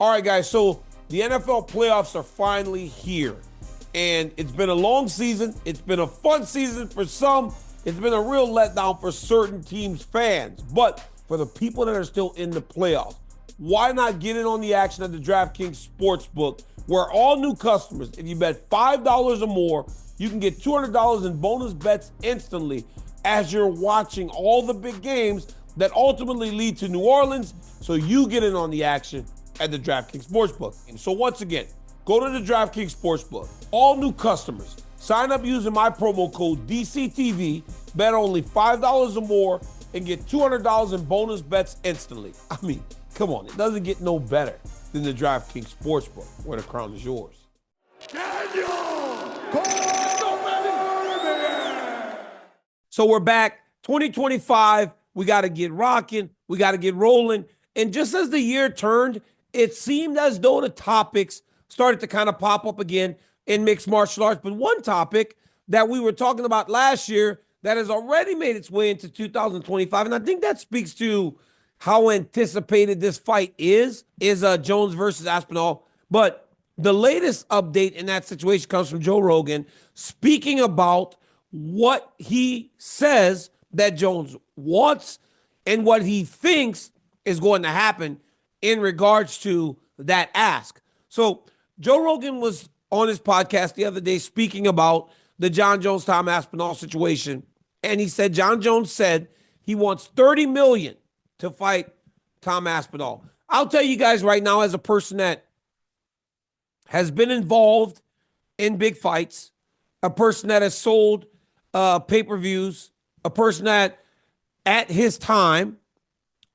All right, guys, so the NFL playoffs are finally here. And it's been a long season. It's been a fun season for some. It's been a real letdown for certain teams' fans. But for the people that are still in the playoffs, why not get in on the action at the DraftKings Sportsbook, where all new customers, if you bet $5 or more, you can get $200 in bonus bets instantly as you're watching all the big games that ultimately lead to New Orleans, so you get in on the action at the DraftKings Sportsbook. So once again, go to the DraftKings Sportsbook. All new customers, sign up using my promo code DCTV, bet only $5 or more, and get $200 in bonus bets instantly. I mean, come on, it doesn't get no better than the DraftKings Sportsbook, where the crown is yours. So we're back, 2025. We got to get rocking. We got to get rolling. And just as the year turned, it seemed as though the topics started to kind of pop up again in mixed martial arts. But one topic that we were talking about last year that has already made its way into 2025, and I think that speaks to how anticipated this fight is Jones versus Aspinall. But the latest update in that situation comes from Joe Rogan, speaking about what he says that Jones wants and what he thinks is going to happen in regards to that ask. So Joe Rogan was on his podcast the other day speaking about the Jon Jones, Tom Aspinall situation. And he said, Jon Jones said he wants $30 million to fight Tom Aspinall. I'll tell you guys right now, as a person that has been involved in big fights, a person that has sold pay-per-views, a person that at his time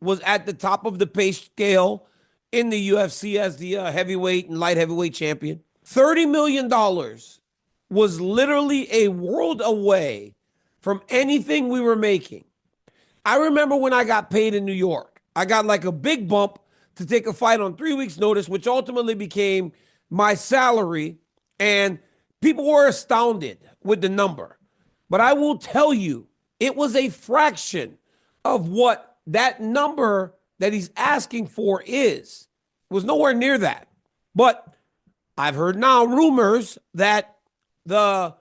was at the top of the pay scale in the UFC as the heavyweight and light heavyweight champion. $30 million was literally a world away from anything we were making. I remember when I got paid in New York, I got like a big bump to take a fight on 3 weeks' notice, which ultimately became my salary. And people were astounded with the number. But I will tell you, it was a fraction of what that number that he's asking for is. It was nowhere near that. But I've heard now rumors that the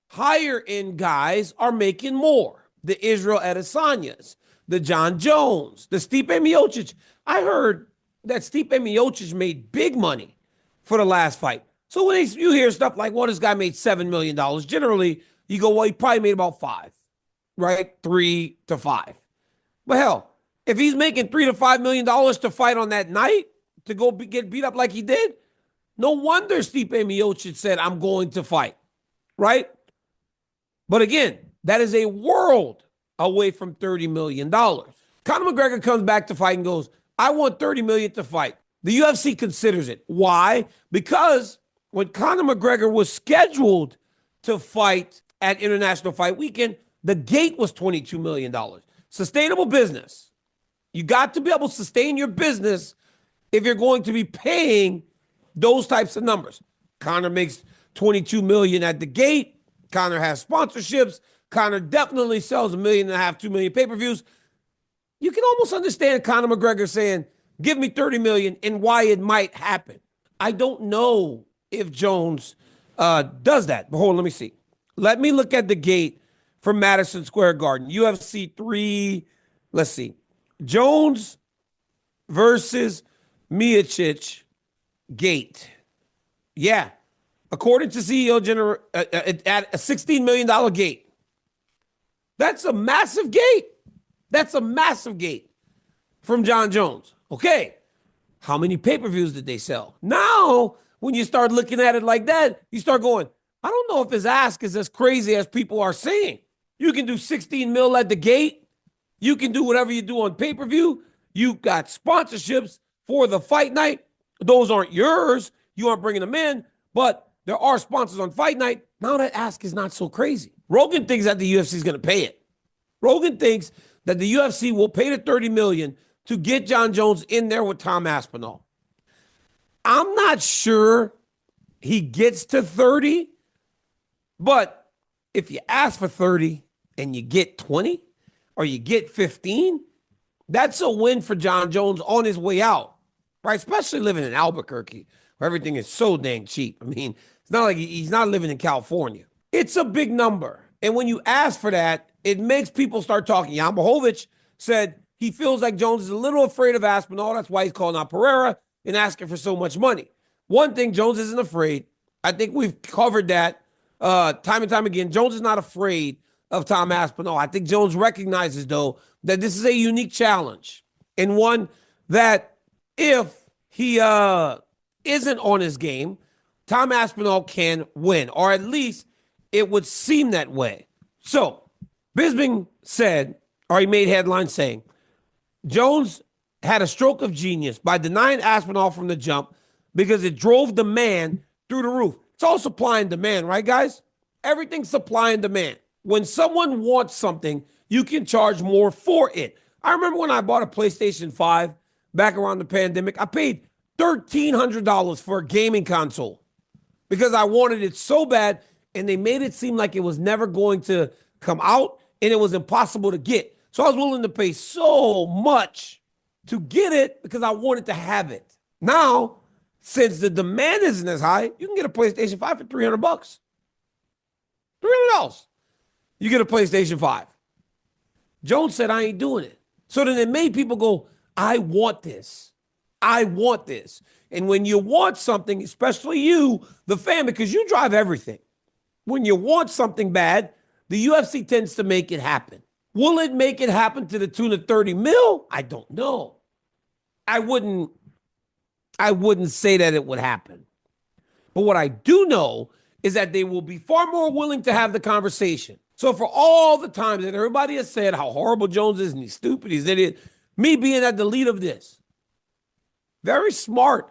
higher end guys are making more. The Israel Adesanyas, the Jon Jones, the Stipe Miocic. I heard that Stipe Miocic made big money for the last fight. So when you hear stuff like, well, this guy made $7 million, generally you go, well, he probably made about 5, right? 3 to 5. But hell, if he's making $3 to $5 million to fight on that night, to go get beat up like he did, no wonder Stipe Miocic said, I'm going to fight, right? But again, that is a world away from $30 million. Conor McGregor comes back to fight and goes, I want $30 million to fight. The UFC considers it. Why? Because when Conor McGregor was scheduled to fight at International Fight Weekend, the gate was $22 million. Sustainable business. You got to be able to sustain your business if you're going to be paying those types of numbers. Conor makes $22 million at the gate. Conor has sponsorships. Conor definitely sells $1.5 million, $2 million pay-per-views. You can almost understand Conor McGregor saying, give me $30 million and why it might happen. I don't know if Jones does that. But hold on, let me see. Let me look at the gate from Madison Square Garden. UFC 3, let's see. Jones versus Miocic gate. Yeah. According to CEO General, at a $16 million gate. That's a massive gate. That's a massive gate from Jon Jones. Okay. How many pay-per-views did they sell? Now, when you start looking at it like that, you start going, I don't know if his ask is as crazy as people are saying. You can do 16 mil at the gate. You can do whatever you do on pay-per-view. You got sponsorships for the fight night. Those aren't yours. You aren't bringing them in, but there are sponsors on fight night. Now that ask is not so crazy. Rogan thinks that the UFC is going to pay it. Rogan thinks that the UFC will pay the $30 million to get Jon Jones in there with Tom Aspinall. I'm not sure he gets to 30, but if you ask for 30 and you get 20 or you get 15, that's a win for Jon Jones on his way out. right? Especially living in Albuquerque, where everything is so dang cheap. I mean, it's not like he's not living in California. It's a big number. And when you ask for that, it makes people start talking. Jan Blachowicz said he feels like Jones is a little afraid of Aspinall. That's why he's calling out Pereira and asking for so much money. One thing, Jones isn't afraid. I think we've covered that time and time again. Jones is not afraid of Tom Aspinall. I think Jones recognizes, though, that this is a unique challenge and one that if he isn't on his game, Tom Aspinall can win, or at least it would seem that way. So Bisping said, or he made headlines saying, Jones had a stroke of genius by denying Aspinall from the jump because it drove demand through the roof. It's all supply and demand, right, guys? Everything's supply and demand. When someone wants something, you can charge more for it. I remember when I bought a PlayStation 5 back around the pandemic, I paid $1,300 for a gaming console because I wanted it so bad, and they made it seem like it was never going to come out and it was impossible to get. So I was willing to pay so much to get it because I wanted to have it. Now, since the demand isn't as high, you can get a PlayStation 5 for $300. $300. You get a PlayStation 5. Jones said, I ain't doing it. So then it made people go, I want this. I want this. And when you want something, especially you, the fan, because you drive everything. When you want something bad, the UFC tends to make it happen. Will it make it happen to the tune of 30 mil? I don't know. I wouldn't say that it would happen. But what I do know is that they will be far more willing to have the conversation. So for all the times that everybody has said how horrible Jones is and he's stupid, he's an idiot, me being at the lead of this, very smart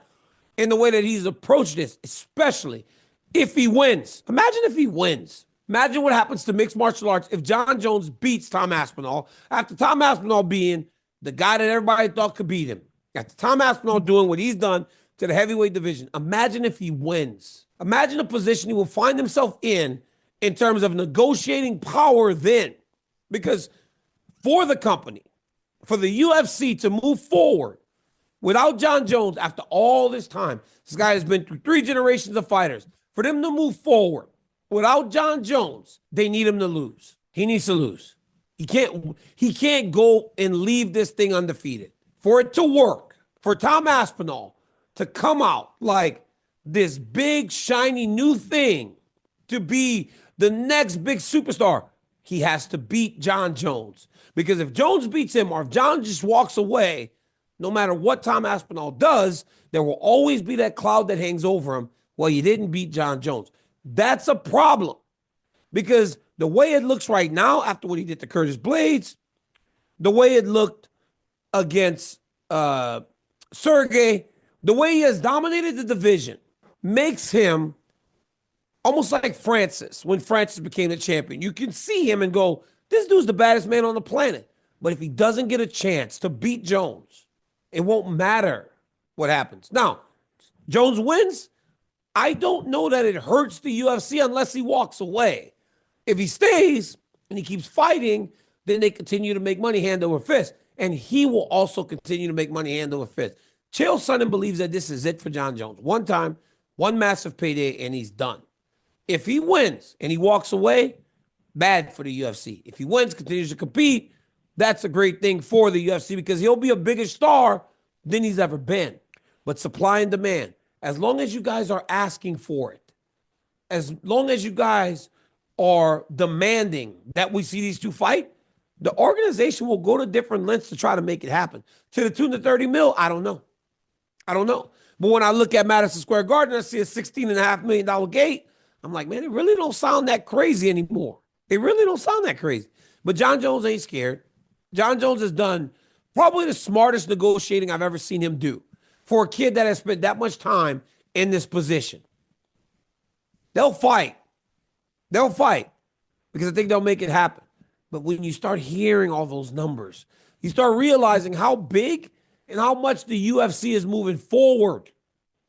in the way that he's approached this, especially if he wins. Imagine if he wins. Imagine what happens to mixed martial arts if Jon Jones beats Tom Aspinall after Tom Aspinall being the guy that everybody thought could beat him. After Tom Aspinall doing what he's done to the heavyweight division. Imagine if he wins. Imagine the position he will find himself in terms of negotiating power then. Because for the company, for the UFC to move forward without Jon Jones after all this time, this guy has been through 3 generations of fighters. For them to move forward without Jon Jones, they need him to lose. He needs to lose. He can't go and leave this thing undefeated. For it to work, for Tom Aspinall to come out like this big, shiny new thing, to be the next big superstar, he has to beat Jon Jones. Because if Jones beats him or if Jon just walks away, no matter what Tom Aspinall does, there will always be that cloud that hangs over him. Well, you didn't beat Jon Jones. That's a problem. Because the way it looks right now, after what he did to Curtis Blades, the way it looked against Sergey, the way he has dominated the division makes him almost like Francis when Francis became the champion. You can see him and go, this dude's the baddest man on the planet. But if he doesn't get a chance to beat Jones, it won't matter what happens. Now, Jones wins. I don't know that it hurts the UFC unless he walks away. If he stays and he keeps fighting, then they continue to make money hand over fist. And he will also continue to make money hand over fist. Chael Sonnen believes that this is it for Jon Jones. One time, one massive payday, and he's done. If he wins and he walks away, bad for the UFC. If he wins, continues to compete, that's a great thing for the UFC because he'll be a bigger star than he's ever been. But supply and demand, as long as you guys are asking for it, as long as you guys are demanding that we see these two fight, the organization will go to different lengths to try to make it happen. To the tune of 30 mil, I don't know. But when I look at Madison Square Garden, I see a $16.5 million gate. I'm like, man, it really don't sound that crazy anymore. It really don't sound that crazy. But Jon Jones ain't scared. Jon Jones has done probably the smartest negotiating I've ever seen him do for a kid that has spent that much time in this position. They'll fight. Because I think they'll make it happen. But when you start hearing all those numbers, you start realizing how big and how much the UFC is moving forward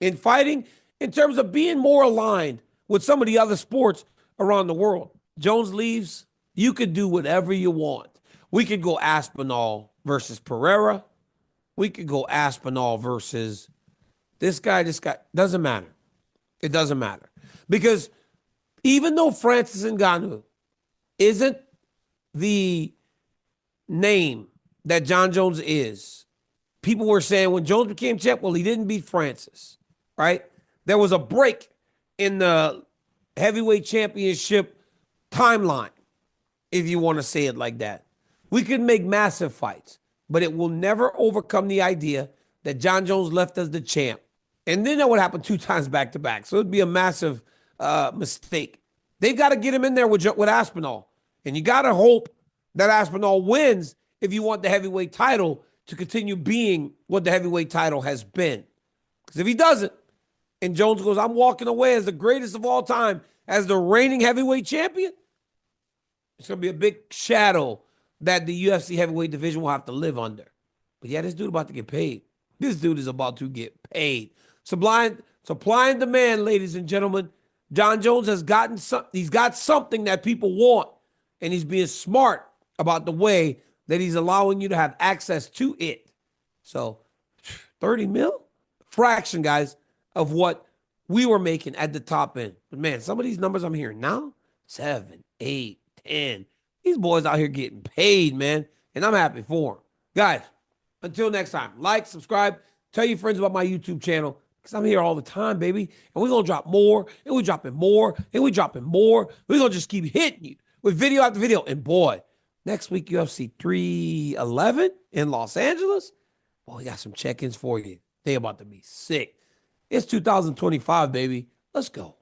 in fighting in terms of being more aligned with some of the other sports around the world. Jones leaves, you could do whatever you want. We could go Aspinall versus Pereira. We could go Aspinall versus this guy. Doesn't matter. It doesn't matter. Because even though Francis Ngannou isn't the name that Jon Jones is, people were saying when Jones became champ, well, he didn't beat Francis, right? There was a break in the heavyweight championship timeline, if you want to say it like that. We could make massive fights, but it will never overcome the idea that Jon Jones left as the champ. And then that would happen 2 times back to back. So it'd be a massive mistake. They've got to get him in there with Aspinall. And you got to hope that Aspinall wins if you want the heavyweight title to continue being what the heavyweight title has been. Because if he doesn't, and Jones goes, I'm walking away as the greatest of all time, as the reigning heavyweight champion, it's going to be a big shadow that the UFC heavyweight division will have to live under. But yeah, this dude about to get paid. This dude is about to get paid. Supply and demand, ladies and gentlemen. Jon Jones has gotten he's got something that people want, and he's being smart about the way that he's allowing you to have access to it. So 30 mil? Fraction, guys, of what we were making at the top end. But man, some of these numbers I'm hearing now, 7, 8, 10. These boys out here getting paid, man. And I'm happy for them. Guys, until next time, like, subscribe, tell your friends about my YouTube channel, because I'm here all the time, baby. And we're going to drop more, and we're dropping more, and we're dropping more. We're going to just keep hitting you with video after video. And boy, next week, UFC 311 in Los Angeles. Boy, we got some check-ins for you. They about to be sick. It's 2025, baby. Let's go.